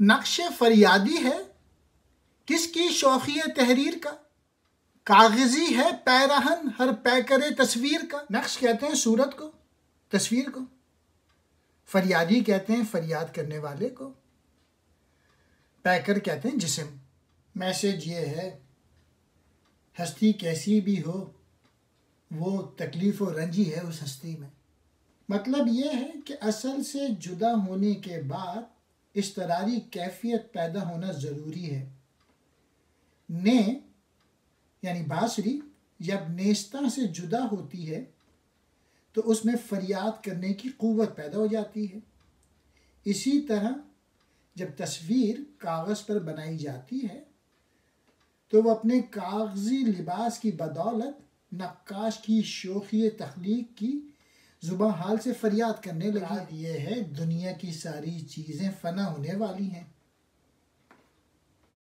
नक्श फरियादी है किसकी शौखी तहरीर का, कागजी है पैरहन हर पैकर तस्वीर का। नक्श कहते हैं सूरत को, तस्वीर को। फरियादी कहते हैं फरियाद करने वाले को। पैकर कहते हैं जिस्म। मैसेज ये है, हस्ती कैसी भी हो वो तकलीफ़ और रंजी है उस हस्ती में। मतलब ये है कि असल से जुदा होने के बाद इस्तरारी कैफियत पैदा होना ज़रूरी है। ने यानी बांसुरी जब नेस्ता से जुदा होती है तो उसमें फरियाद करने की क़ुव्वत पैदा हो जाती है। इसी तरह जब तस्वीर कागज़ पर बनाई जाती है तो वह अपने कागज़ी लिबास की बदौलत नक्काश की शोखी तख्लीक की ज़ुबान हाल से फरियाद करने लगी। ये है दुनिया की सारी चीज़ें फ़ना होने वाली हैं।